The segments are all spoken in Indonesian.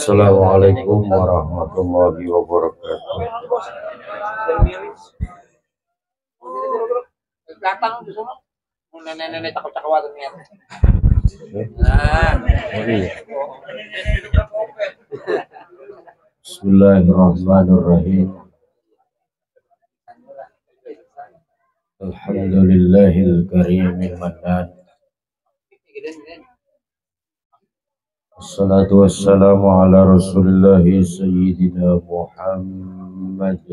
Assalamualaikum warahmatullahi wabarakatuh. Bismillahirrahmanirrahim. Alhamdulillahil karimil mannan. Assalatu wassalamu ala rasulillahi sayyidina Muhammad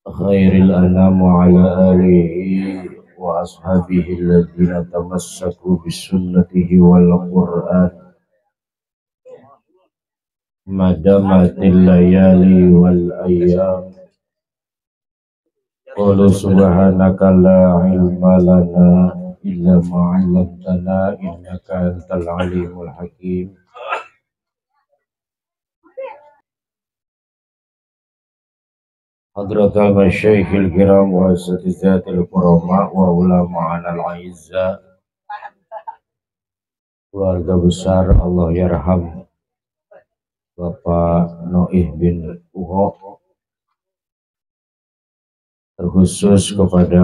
khairil anam wa ala alihi wa ashabihi alladhina tamassaku bisunnatihi wal qur'an madamatil layali wal ayyam. Qulu subhanaka la ilma lana illa ma 'allamtana innaka antal alimul hakim. Hadratal masyaikhil kiram wa asatizatil kurama wa ulama'ana al-aizza, keluarga besar Allah yarham Bapak Noih bin Uho, terkhusus kepada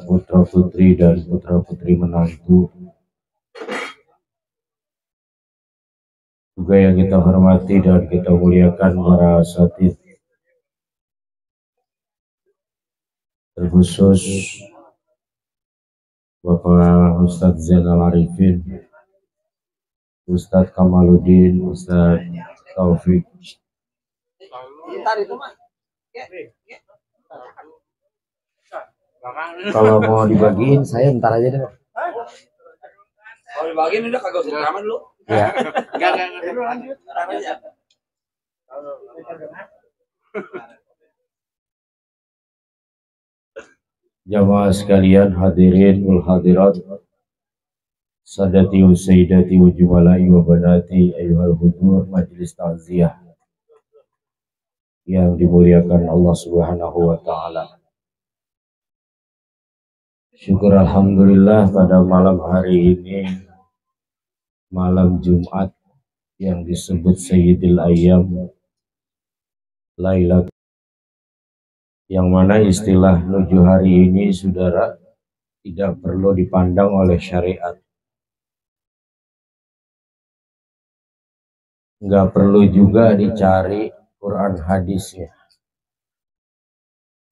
putra putri dan putra putri menantu juga yang kita hormati dan kita muliakan para asatidz, terkhusus Bapak Ustadz Zainal Arifin, Ustadz Kamaluddin, Ustadz Taufik. Kalau mau dibagiin saya ntar aja deh. Kalau dibagiin udah kagak usah rekaman dulu. Ya. Enggak lanjut. Aja. Jamaah sekalian, hadirin wal hadirat, sadati wa sayyidati wa jumalai wa banati ayyuhal hudur majlis ta'ziyah yang dimuliakan Allah Subhanahu wa taala. Syukur alhamdulillah pada malam hari ini, malam Jumat yang disebut Sayyidil Ayyam, Lailat, yang mana istilah menuju hari ini saudara tidak perlu dipandang oleh syariat, nggak perlu juga dicari Quran hadisnya,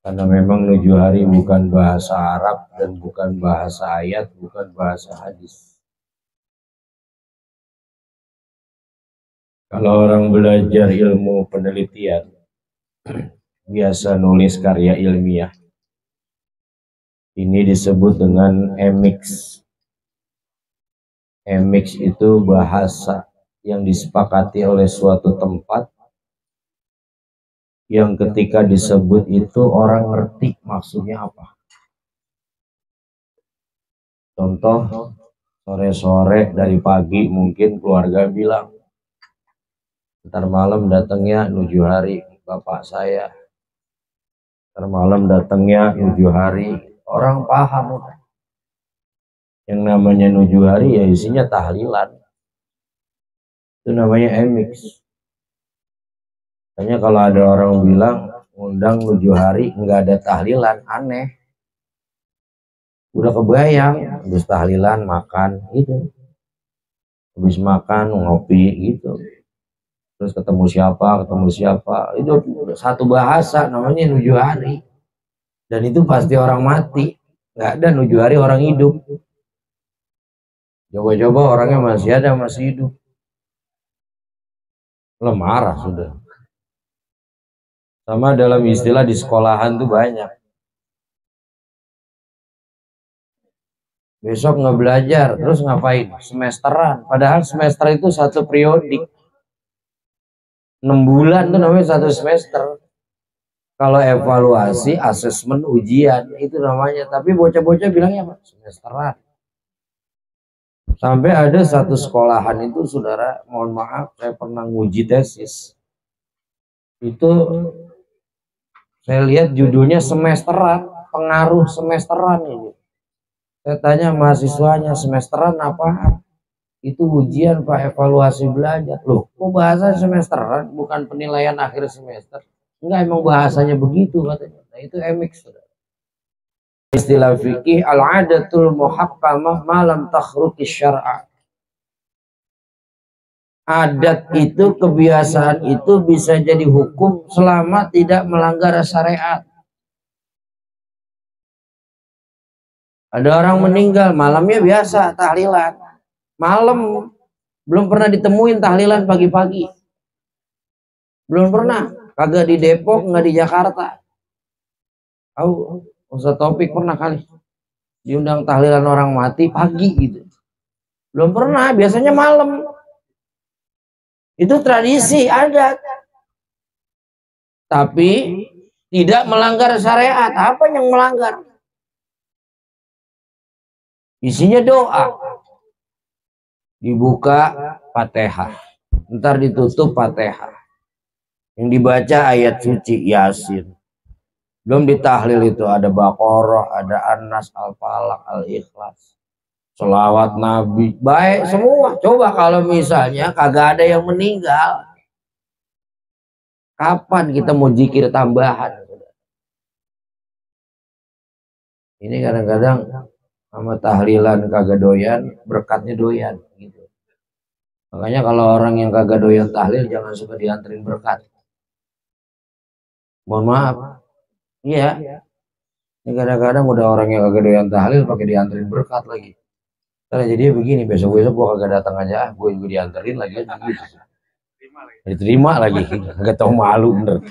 karena memang menuju hari bukan bahasa Arab dan bukan bahasa ayat, bukan bahasa hadis. Kalau orang belajar ilmu penelitian biasa nulis karya ilmiah, ini disebut dengan emix. Emix itu bahasa yang disepakati oleh suatu tempat, yang ketika disebut itu orang ngerti maksudnya apa. Contoh, sore-sore dari pagi mungkin keluarga bilang, ntar malam datangnya nuju hari bapak saya, ntar malam datangnya nuju hari. Orang paham yang namanya nuju hari ya isinya tahlilan, itu namanya emix. Makanya kalau ada orang bilang undang nuju hari nggak ada tahlilan, aneh. Udah kebayang habis tahlilan makan gitu, habis makan ngopi gitu, terus ketemu siapa itu satu bahasa namanya nuju hari. Dan itu pasti orang mati, nggak ada nuju hari orang hidup. Coba-coba orangnya masih ada, masih hidup, lo marah sudah. Sama dalam istilah di sekolahan tuh banyak. Besok nggak belajar, terus ngapain? Semesteran. Padahal semester itu satu periodik. 6 bulan tuh namanya satu semester. Kalau evaluasi, asesmen, ujian itu namanya. Tapi bocah-bocah bilangnya apa? Semesteran. Sampai ada satu sekolahan itu saudara, mohon maaf, saya pernah nguji tesis. Itu saya lihat judulnya semesteran, pengaruh semesteran ini. Saya tanya mahasiswanya, semesteran apa? Itu ujian Pak, evaluasi belajar. Loh, kok bahasa semesteran bukan penilaian akhir semester? Enggak, emang bahasanya begitu katanya. Nah, itu MX. Istilah fikih al-adatul muhakkamah malam takhruqi syar'a. Adat itu, kebiasaan itu bisa jadi hukum selama tidak melanggar syariat. Ada orang meninggal, malamnya biasa tahlilan. Malam belum pernah ditemuin tahlilan pagi-pagi. Belum pernah. Kagak di Depok, nggak di Jakarta. Tahu, Ustaz Taufik pernah kali diundang tahlilan orang mati pagi gitu. Belum pernah, biasanya malam. Itu tradisi adat. Tapi tidak melanggar syariat. Apa yang melanggar? Isinya doa. Dibuka Fatihah. Ntar ditutup Fatihah. Yang dibaca ayat suci Yasin. Belum ditahlil itu ada Baqarah, ada An-Nas, Al-Falaq, Al-Ikhlas. Selawat Nabi, baik semua. Coba kalau misalnya kagak ada yang meninggal, kapan kita mau zikir tambahan? Ini kadang-kadang sama tahlilan kagak doyan, berkatnya doyan gitu. Makanya kalau orang yang kagak doyan tahlil jangan suka dianterin berkat. Mohon maaf. Iya. Ini kadang-kadang udah orang yang kagak doyan tahlil pakai dianterin berkat lagi. Karena jadi begini, besok-besok gua kagak datang aja, gue juga dianterin lagi gitu. Diterima lagi, kagak tahu malu bener.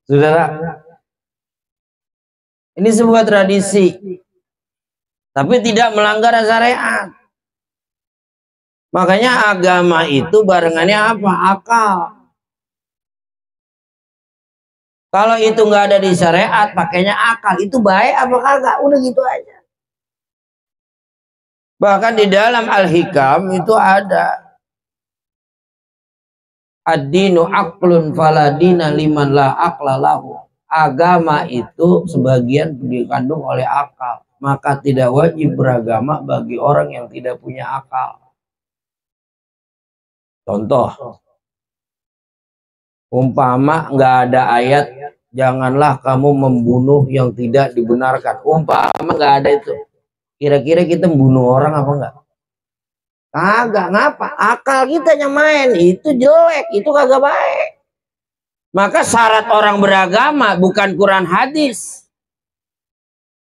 Saudara, ini sebuah tradisi, tapi tidak melanggar syariat. Makanya agama itu barengannya apa? Akal. Kalau itu nggak ada di syariat, pakainya akal. Itu baik apa kagak? Udah gitu aja. Bahkan di dalam Al-Hikam itu ada ad-dinu aqlun faladina liman la aqla lahu. Agama itu sebagian dikandung oleh akal, maka tidak wajib beragama bagi orang yang tidak punya akal. Contoh, umpama nggak ada ayat janganlah kamu membunuh yang tidak dibenarkan. Umpama nggak ada itu, kira-kira kita membunuh orang apa enggak? Kagak. Ngapa? Akal kita yang main. Itu jelek, itu kagak baik. Maka syarat orang beragama bukan Quran hadis.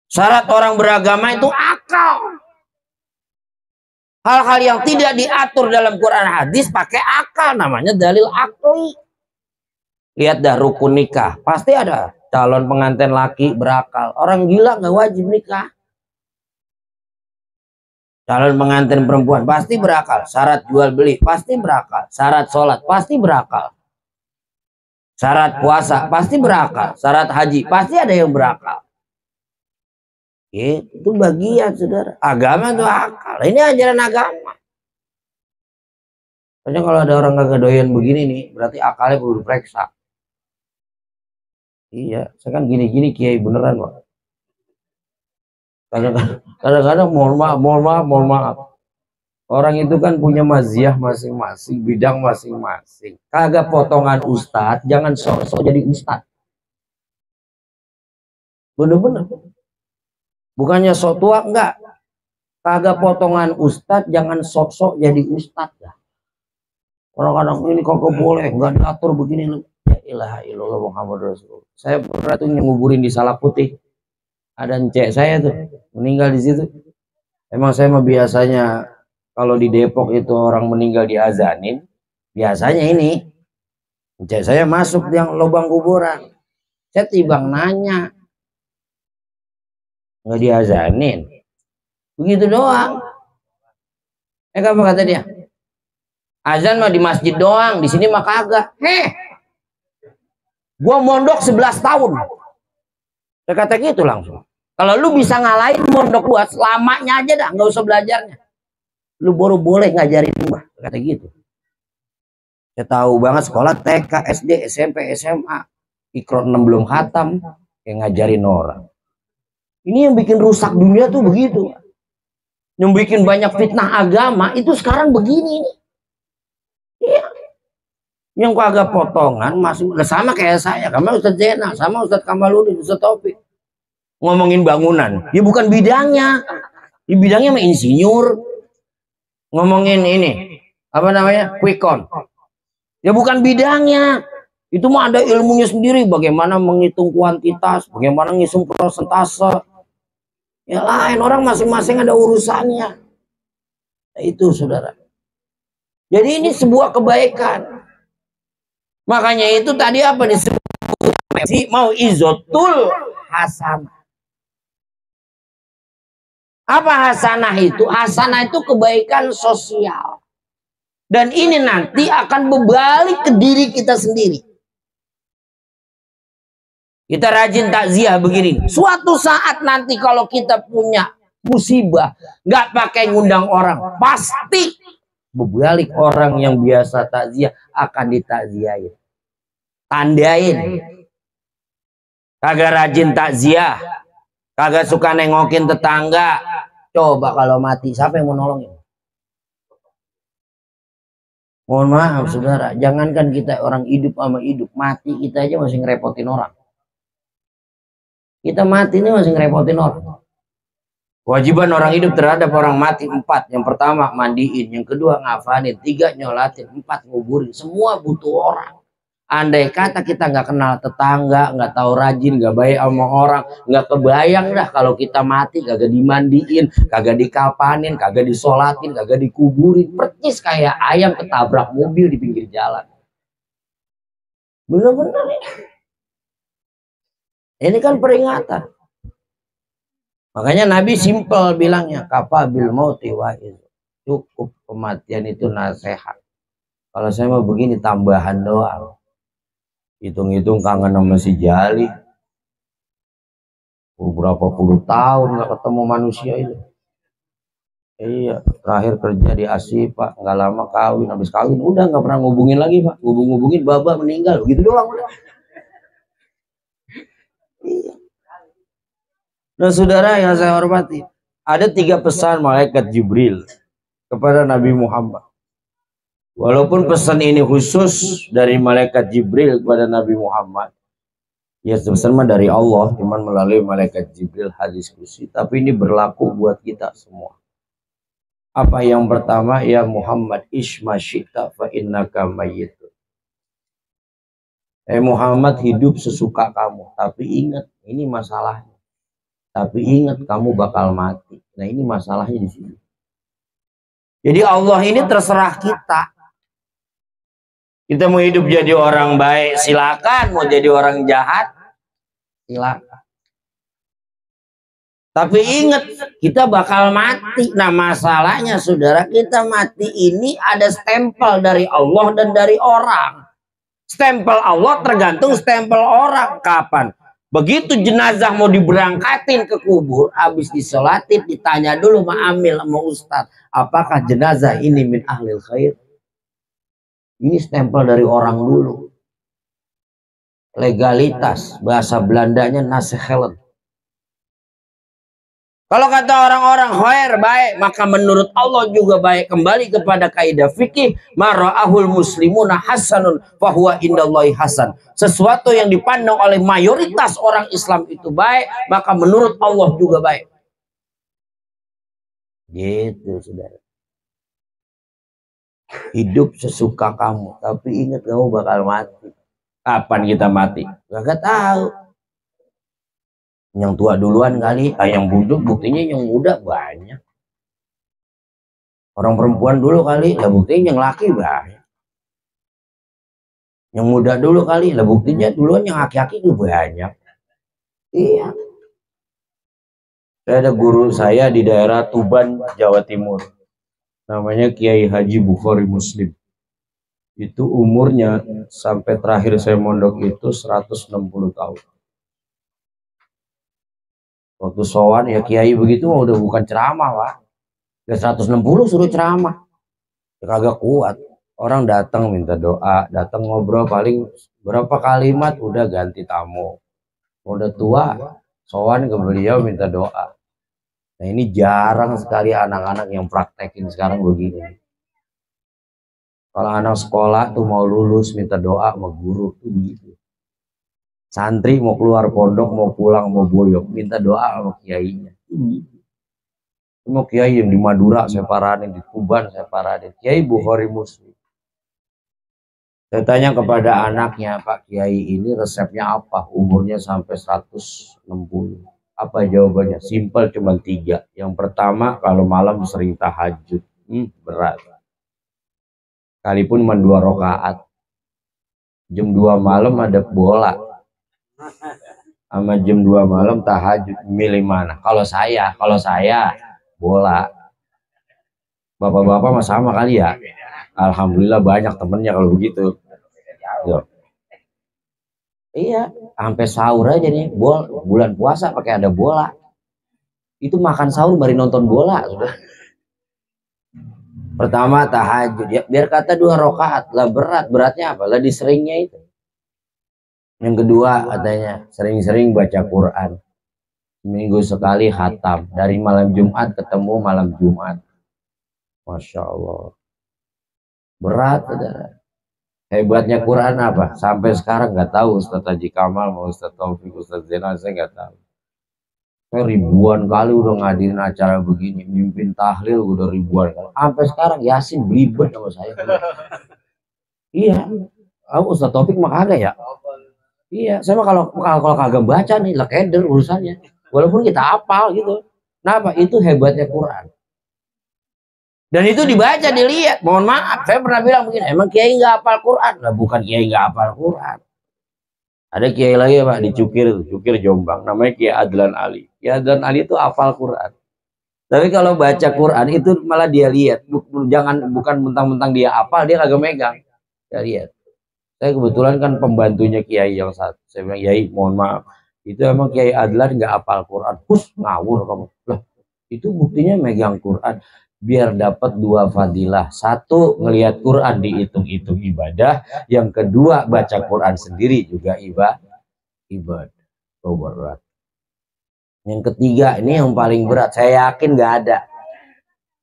Syarat orang beragama itu akal. Hal-hal yang tidak diatur dalam Quran hadis pakai akal, namanya dalil akli. Lihat dah rukun nikah, pasti ada calon pengantin laki berakal. Orang gila nggak wajib nikah. Calon pengantin perempuan pasti berakal. Syarat jual beli pasti berakal. Syarat sholat pasti berakal. Syarat puasa pasti berakal. Syarat haji pasti ada yang berakal. Itu bagian, saudara. Agama itu akal. Ini ajaran agama. Soalnya kalau ada orang kagak doyan begini nih, berarti akalnya perlu diperiksa. Iya, saya kan gini-gini kiai beneran, Pak. Kadang-kadang mohon maaf. Orang itu kan punya mazhab masing-masing, bidang masing-masing. Kagak potongan ustadz, jangan sok-sok jadi ustadz. Bener-bener. Bukannya sok tua, enggak. Kagak potongan ustadz, jangan sok-sok jadi ustadz ya. Orang-orang ini kagak boleh, enggak diatur begini. Ya ilaha illallah Muhammad Rasulullah. Saya pernah tuh nguburin di Salak Putih. Ada encek saya tuh meninggal di situ. Emang saya mah biasanya kalau di Depok itu orang meninggal diazanin, biasanya ini encek saya masuk yang lubang kuburan. Saya tibang nanya, nggak diazanin, begitu doang. Apa kata dia? Azan mah di masjid doang, di sini mah kagak. Gua mondok 11 tahun. Saya kata gitu langsung. Kalau lu bisa ngalahin mondok gua selamanya aja dah, nggak usah belajarnya. Lu baru boleh ngajarin gua, kata gitu. Saya tahu banget sekolah TK, SD, SMP, SMA, Iqra 6 belum khatam, kayak ngajarin orang. Ini yang bikin rusak dunia tuh begitu. yang bikin banyak fitnah agama itu sekarang begini nih. Iya. Yang kagak potongan masuk sama kayak saya, sama Ustadz Zena, sama Ustadz Kamaludin, Ustadz Taufik. Ngomongin bangunan, ya bukan bidangnya. Di bidangnya mah insinyur. Ngomongin ini, apa namanya? Quick count. Ya bukan bidangnya. Itu mah ada ilmunya sendiri, bagaimana menghitung kuantitas, bagaimana ngitung persentase. Ya lain, orang masing-masing ada urusannya. Nah, itu saudara. Jadi ini sebuah kebaikan. Makanya itu tadi apa disebut mau izotul hasanah. Apa hasanah itu? Hasanah itu kebaikan sosial. Dan ini nanti akan berbalik ke diri kita sendiri. Kita rajin takziah begini. Suatu saat nanti kalau kita punya musibah, nggak pakai ngundang orang, pasti berbalik orang yang biasa takziah akan ditakziahin. Tandain. Kagak rajin takziah, kagak suka nengokin tetangga. Coba kalau mati, siapa yang mau nolongin? Mohon maaf saudara, jangankan kita orang hidup sama hidup, mati kita aja masih ngerepotin orang. Kita mati ini masih ngerepotin orang. Kewajiban orang hidup terhadap orang mati 4. Yang pertama mandiin, yang kedua ngafanin, 3 nyolatin, 4 nguburin. Semua butuh orang. Andai kata kita nggak kenal tetangga, nggak tahu rajin, nggak baik sama orang, nggak kebayang dah kalau kita mati kagak dimandiin, kagak dikapanin, kagak disolatin, kagak dikuburin, percis kayak ayam ketabrak mobil di pinggir jalan. Bener-bener ya. Ini kan peringatan. Makanya Nabi simpel bilangnya, kafabil mauti wa'iz. Cukup kematian itu nasihat. Kalau saya mau begini tambahan doang. Hitung-hitung kangen sama si Jali. Berapa puluh tahun nggak ketemu manusia itu. Iya, terakhir kerja di ASI Pak, nggak lama kawin, habis kawin udah nggak pernah ngubungin lagi Pak, ngubungin babak meninggal, gitu doang udah. Iya. Nah saudara yang saya hormati, ada 3 pesan malaikat Jibril kepada Nabi Muhammad. Walaupun pesan ini khusus dari malaikat Jibril kepada Nabi Muhammad, ya pesan dari Allah, cuman melalui malaikat Jibril hadis kursi, tapi ini berlaku buat kita semua. Apa yang pertama? Ya Muhammad ishma syi'ta fa innaka mayyit. Muhammad hidup sesuka kamu, tapi ingat ini masalahnya. Tapi ingat kamu bakal mati. Nah ini masalahnya di sini. Jadi Allah ini terserah kita. Kita mau hidup jadi orang baik, silakan. Mau jadi orang jahat, silakan. Tapi ingat, kita bakal mati. Nah masalahnya saudara, kita mati ini ada stempel dari Allah dan dari orang. Stempel Allah tergantung stempel orang. Kapan? Begitu jenazah mau diberangkatin ke kubur, habis disolatin, ditanya dulu sama amil, sama ustadz, apakah jenazah ini min ahlil khair? Ini stempel dari orang dulu. Legalitas, bahasa Belandanya nasehelen. Kalau kata orang-orang khair baik, maka menurut Allah juga baik. Kembali kepada kaidah fikih, mara'ahul muslimuna hasanun fahuwa indallahi hasan. Sesuatu yang dipandang oleh mayoritas orang Islam itu baik, maka menurut Allah juga baik. Gitu saudara. Hidup sesuka kamu, tapi ingat kamu bakal mati. Kapan kita mati? Gak tahu. Yang tua duluan kali, yang buduk buktinya yang muda banyak. Orang perempuan dulu kali, lah buktinya yang laki banyak. Yang muda dulu kali, lah buktinya duluan yang laki-laki itu banyak. Iya. Saya ada guru saya di daerah Tuban, Jawa Timur. Namanya Kiai Haji Bukhari Muslim. Itu umurnya sampai terakhir saya mondok itu 160 tahun. Waktu sowan ya Kiai begitu udah bukan ceramah Pak. Udah 160 suruh ceramah. Ya kagak kuat. Orang datang minta doa, datang ngobrol paling berapa kalimat udah ganti tamu. Udah tua, sowan ke beliau minta doa. Nah ini jarang sekali anak-anak yang praktekin sekarang begini. Kalau anak sekolah tuh mau lulus minta doa sama guru tuh begitu. Santri mau keluar pondok, mau pulang, mau boyok, minta doa sama kiainya. Mau kiai yang di Madura saya paranin, di Tuban saya paranin, Kiai Bukhari Muslim. Saya tanya kepada anaknya, Pak Kiai ini resepnya apa? Umurnya sampai 160. Apa jawabannya? Simpel, cuma 3. Yang pertama, kalau malam sering tahajud. Berat. Sekalipun cuma 2 rakaat. Jam 2 malam ada bola. Sama jam 2 malam tahajud. Milih mana? Kalau saya bola. Bapak-bapak mah sama kali ya. Alhamdulillah banyak temennya kalau begitu. Yo. Iya, sampai sahur aja nih. Bulan puasa pakai ada bola. Itu makan sahur baru nonton bola sudah. Pertama tahajud ya, biar kata 2 rakaat lah beratnya apa? Lah diseringnya itu. Yang kedua katanya sering-sering baca Quran. Seminggu sekali khatam, dari malam Jumat ketemu malam Jumat. Masya Allah. Berat, saudara. Hebatnya Quran apa? Sampai sekarang nggak tahu Ustaz Haji Kamal, mau Ustaz Taufik, Ustaz Zainal, saya nggak tahu. Saya ribuan kali udah ngadirin acara begini, mimpin tahlil udah ribuan kali. Sampai sekarang Yasin belibet sama saya. Iya. Ustaz Taufik mah kagak ya? Iya, saya mah kalau kagak baca nih lah keder urusannya. Walaupun kita hafal gitu. Kenapa? Itu hebatnya Quran. Dan itu dibaca, dilihat. Mohon maaf, saya pernah bilang begini, emang kiai nggak hafal Quran? Lah bukan kiai nggak hafal Quran. Ada kiai lagi Pak di Cukir Jombang, namanya Kiai Adlan Ali. Kiai Adlan Ali itu hafal Quran. Tapi kalau baca Quran itu malah dia lihat, bukan mentang-mentang dia hafal, dia kagak megang. Dia lihat. Saya kebetulan kan pembantunya kiai yang satu. Saya bilang, Kiai, mohon maaf, itu emang Kiai Adlan nggak hafal Quran. Ngawur kamu. Loh, itu buktinya megang Quran. Biar dapat 2 fadilah. 1 ngelihat Quran dihitung-hitung ibadah, yang kedua baca Quran sendiri juga ibadah. Oh, berat. Yang ketiga ini yang paling berat, saya yakin nggak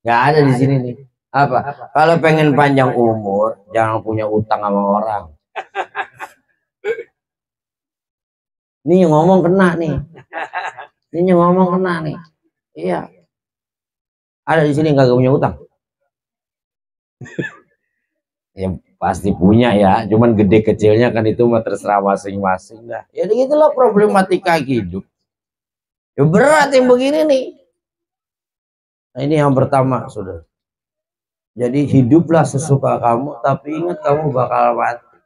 ada di sini nih. Apa? Kalau pengen panjang umur, jangan punya utang sama orang. Ini yang ngomong kena nih. Iya. Ada di sini nggak punya utang? Ya pasti punya ya, cuman gede kecilnya kan itu mah terserah masing-masing dah. Ya begitulah problematika hidup. Ya berat yang begini nih. Nah, ini yang pertama, saudara. Jadi hiduplah sesuka kamu, tapi ingat kamu bakal mati.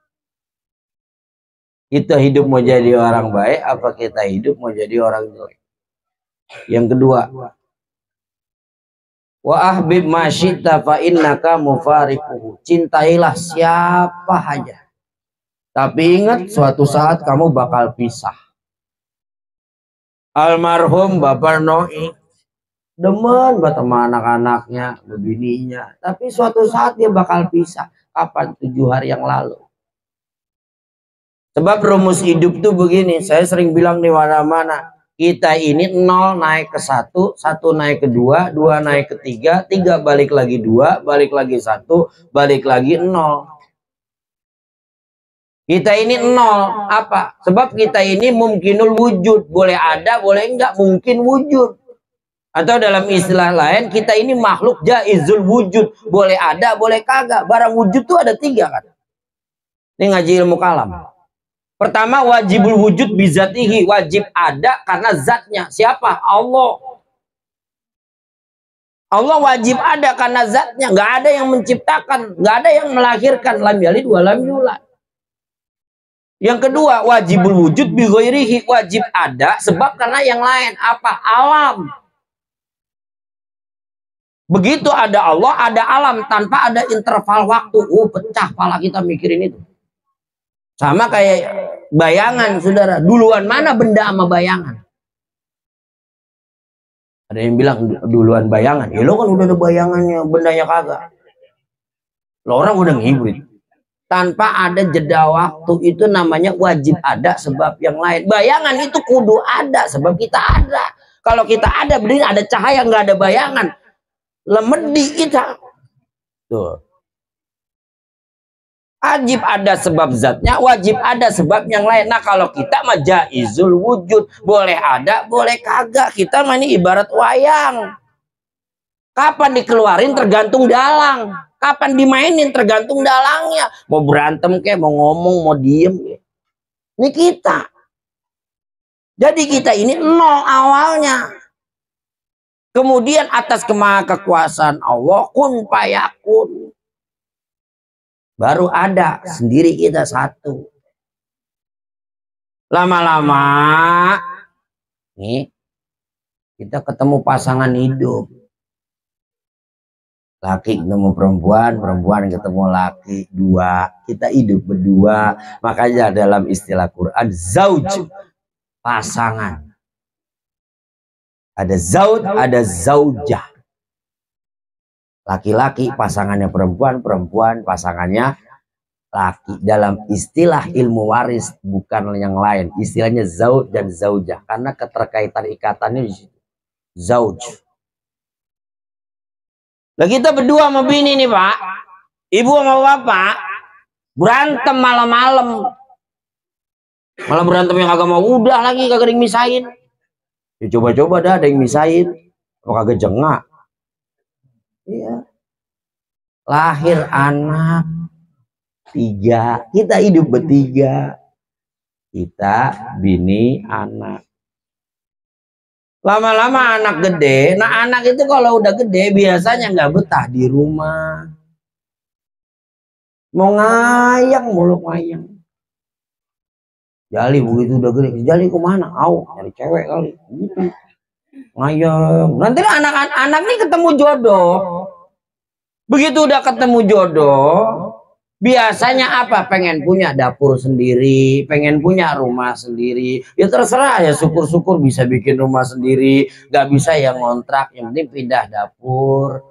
Kita hidup mau jadi orang baik, apa kita hidup mau jadi orang jelek? Yang kedua, wa ahbib masyita fa innaka mufariquhu. Cintailah siapa aja, tapi ingat suatu saat kamu bakal pisah. Almarhum Bapak Noi demen buat sama anak-anaknya, bininya, tapi suatu saat dia bakal pisah. Kapan? 7 hari yang lalu. Sebab rumus hidup tuh begini, saya sering bilang di mana-mana, kita ini 0 naik ke 1, 1 naik ke 2, 2 naik ke 3, 3 balik lagi 2, balik lagi 1, balik lagi 0. Kita ini 0. Apa? Sebab kita ini mungkinul wujud. Boleh ada, boleh enggak. Mungkin wujud. Atau dalam istilah lain, kita ini makhluk jaizul wujud. Boleh ada, boleh kagak. Barang wujud tuh ada 3 kan. Ini ngaji ilmu kalam. Pertama, wajibul wujud bizatihi. Wajib ada karena zatnya. Siapa? Allah. Allah wajib ada karena zatnya. Nggak ada yang menciptakan. Nggak ada yang melahirkan. Lam yalid wa lam yulad. Yang kedua, wajibul wujud bi ghairihi. Wajib ada sebab karena yang lain. Apa? Alam. Begitu ada Allah, ada alam. Tanpa ada interval waktu. Pecah pala kita mikirin itu. Sama kayak bayangan, saudara. Duluan mana benda sama bayangan? Ada yang bilang duluan bayangan. Ya lo kan udah ada bayangannya, bendanya kagak. Lo orang udah ngibrit. Tanpa ada jeda waktu itu namanya wajib ada sebab yang lain. Bayangan itu kudu ada sebab kita ada. Kalau kita ada berdiri, ada cahaya, nggak ada bayangan, lemedi kita. Tuh. Wajib ada sebab zatnya, wajib ada sebab yang lain. Nah kalau kita mah jaizul wujud, boleh ada, boleh kagak. Kita mah ini ibarat wayang. Kapan dikeluarin tergantung dalang. Kapan dimainin tergantung dalangnya. Mau berantem kek, mau ngomong, mau diem kek. Ini kita. Jadi kita ini nol awalnya. Kemudian atas kemahakuasaan Allah, kun fayakun. Baru ada sendiri kita satu. Lama-lama nih kita ketemu pasangan hidup. Laki ketemu perempuan, perempuan ketemu laki, dua. Kita hidup berdua. Makanya dalam istilah Quran zauj, pasangan. Ada zauj, ada zaujah. Laki-laki pasangannya perempuan, perempuan pasangannya laki. Dalam istilah ilmu waris bukan yang lain, istilahnya zauj dan zaujah karena keterkaitan ikatannya di situ. Zauj. Nah kita berdua sama bini nih Pak, ibu sama bapak berantem malam-malam, malah berantem yang kagak mau, udah lagi kagak ada yang misahin. Ya coba-coba dah ada yang misahin, kok kagak jengak. Iya. Lahir anak 3, kita hidup bertiga, kita bini anak. Lama-lama anak gede. Nah anak itu kalau udah gede biasanya nggak betah di rumah, mau ngayang mulu ngayang. Jali begitu udah gede, Jali kemana? Au nyari cewek kali gitu. Ngayang. Nanti anak-anak nih ketemu jodoh. Begitu udah ketemu jodoh, biasanya apa? Pengen punya dapur sendiri, pengen punya rumah sendiri. Ya terserah ya, syukur-syukur bisa bikin rumah sendiri. Gak bisa ya ngontrak, yang penting pindah dapur.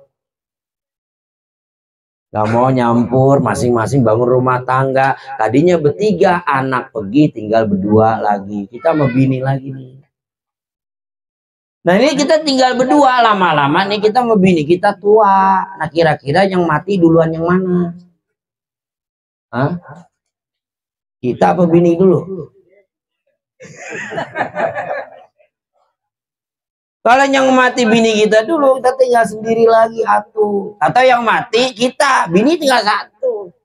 Gak mau nyampur, masing-masing bangun rumah tangga. Tadinya bertiga, anak pergi tinggal berdua lagi. Kita mau bini lagi nih. Nah ini kita tinggal berdua, lama-lama nih kita mau bini kita tua. Nah kira-kira yang mati duluan yang mana? Hah? Kita apa bini dulu? Kalau yang mati bini kita dulu, kita tinggal sendiri lagi atuh. Atau yang mati kita, bini tinggal satu.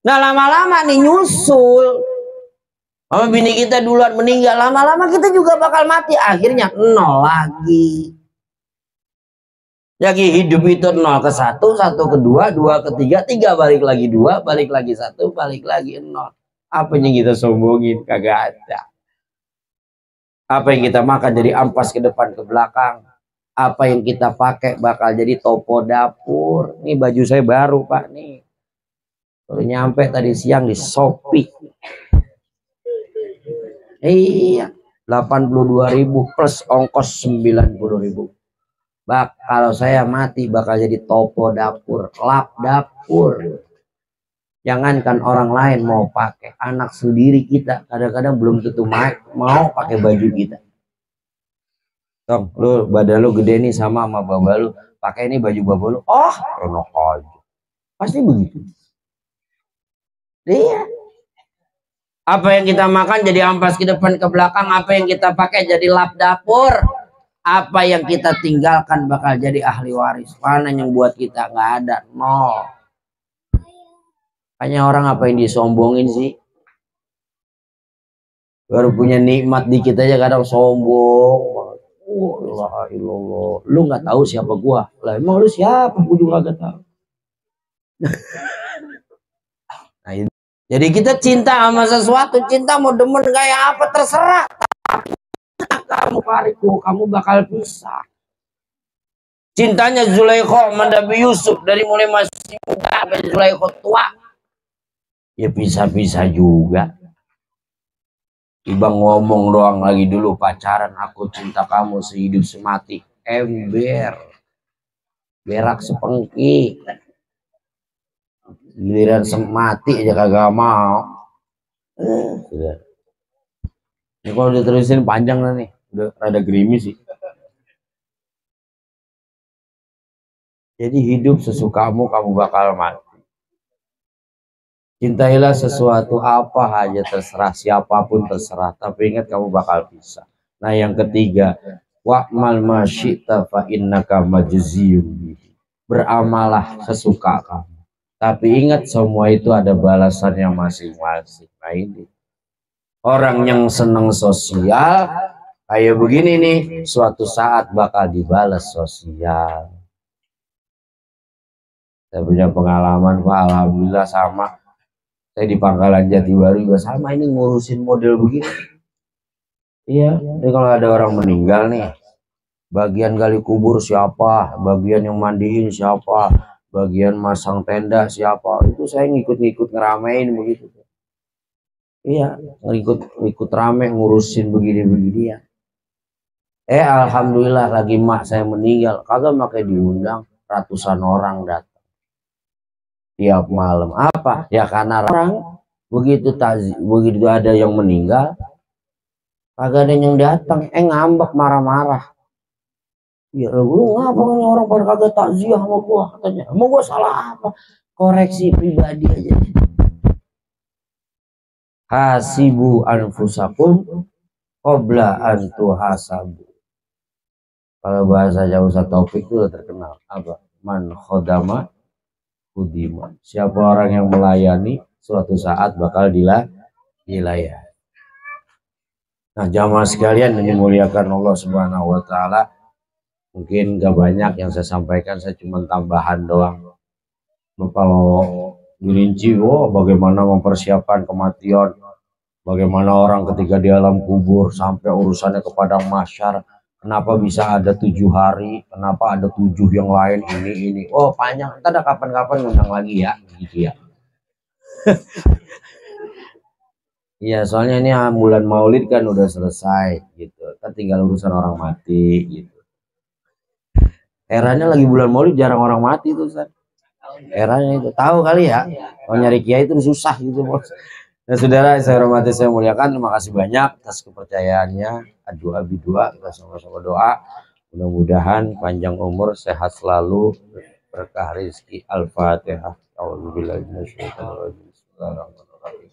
Nah lama-lama nih nyusul. Sama bini kita duluan meninggal, lama-lama kita juga bakal mati. Akhirnya 0 lagi. Jadi hidup itu 0 ke 1, 1 ke 2, 2 ke 3, 3 balik lagi 2, balik lagi 1, balik lagi 0. Apa yang kita sombongin? Kagak ada. Apa yang kita makan jadi ampas ke depan ke belakang. Apa yang kita pakai bakal jadi topo dapur. Ini baju saya baru Pak nih. Baru nyampe tadi siang di Shopee. Iya, 82.000 plus ongkos 90.000. Kalau saya mati bakal jadi topo dapur, lap dapur. Jangankan orang lain mau pakai, anak sendiri kita kadang-kadang belum tentu mau pakai baju kita. Tong, lu badan lu gede nih sama bapak lu, pakai ini baju bapak lu. Oh, enak aja. Pasti begitu. Iya. Apa yang kita makan jadi ampas ke depan ke belakang, apa yang kita pakai jadi lap dapur, apa yang kita tinggalkan bakal jadi ahli waris. Mana yang buat kita? Nggak ada, 0. Hanya orang apa yang disombongin sih? Baru punya nikmat dikit aja kadang sombong. Allah ilallah, lu nggak tahu siapa gua lah, emang lu siapa? Gua juga nggak tahu. Nah, jadi kita cinta sama sesuatu, cinta mau demen kayak apa terserah. Kamu pariku, kamu bakal pisah. Cintanya Zulaikha sama Nabi Yusuf dari mulai masih muda sampai Zulaikha tua, ya pisah-pisah juga. Tiba ngomong doang lagi dulu pacaran, aku cinta kamu sehidup semati. Ember, berak sepengki. Giliran semati aja kagak mau. Ini kalau diterusin panjang lah nih. Udah rada gerimis sih. Jadi hidup sesukamu, kamu bakal mati. Cintailah sesuatu apa aja terserah, siapapun terserah, tapi ingat kamu bakal bisa. Nah yang ketiga, wa'mal ma syi'ta fa innaka majziyun bihi. Beramalah sesuka kamu. Tapi ingat semua itu ada balasannya masing-masing. Nah ini orang yang senang sosial kayak begini nih, suatu saat bakal dibalas sosial. Saya punya pengalaman Pak, alhamdulillah sama. Saya di Pangkalan Jati Baru juga sama ini ngurusin model begini. Iya, jadi kalau ada orang meninggal nih, bagian gali kubur siapa, bagian yang mandiin siapa, bagian masang tenda siapa, itu saya ngikut-ngikut ngeramein begitu. Iya, ngikut rame ngurusin begini-begini ya. Alhamdulillah lagi mak saya meninggal, kagak pakai diundang, ratusan orang datang tiap malam. Apa? Ya karena orang begitu begitu ada yang meninggal, kagak ada yang datang, ngambek marah-marah. Ya lu ngapa nih orang pada kagak takziah sama gua, katanya. Mau gua salah apa? Koreksi pribadi aja. Hasibu anfusakum qabla an tuhasabu. Kalau bahasa Jawa Taufik itu udah terkenal. Apa? Man khodama Budiman. Siapa orang yang melayani suatu saat bakal dilayani. Nah, jamaah sekalian yang dimuliakan Allah Subhanahu wa taala, mungkin gak banyak yang saya sampaikan, saya cuma tambahan doang. Kalau dirinci, bagaimana mempersiapkan kematian, bagaimana orang ketika di alam kubur sampai urusannya ke padang mahsyar, kenapa bisa ada 7 hari, kenapa ada 7 yang lain ini. Oh panjang, kita ada kapan-kapan ngundang lagi ya, gitu ya. Iya, soalnya ini bulan Maulid kan udah selesai gitu. Kan tinggal urusan orang mati gitu. Eranya lagi bulan Maulid jarang orang mati tuh, Ustaz. Eranya itu tahu kali ya. Kalau nyari kiai itu susah gitu, Bos. Nah, saudara saya hormati, saya muliakan, terima kasih banyak atas kepercayaannya. Doa bidua, kita sama-sama doa. Mudah-mudahan panjang umur, sehat selalu, berkah rezeki. Al-Fatihah. A'udzubillahi minasyaitonir rajim. Bismillahirrahmanirrahim.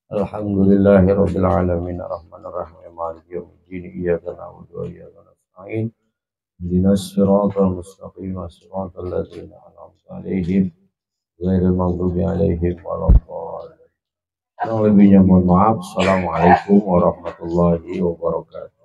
Alhamdulillahirabbil alamin arrahmanir rahim maliki yaumiddin iyyaka na'budu wa iyyaka nasta'in ihdinas siratal mustaqim siratal ladzina an'amta 'alaihim ghairil maghdubi 'alaihim waladdallin. Yang lebihnya mohon maaf. Assalamualaikum warahmatullahi wabarakatuh.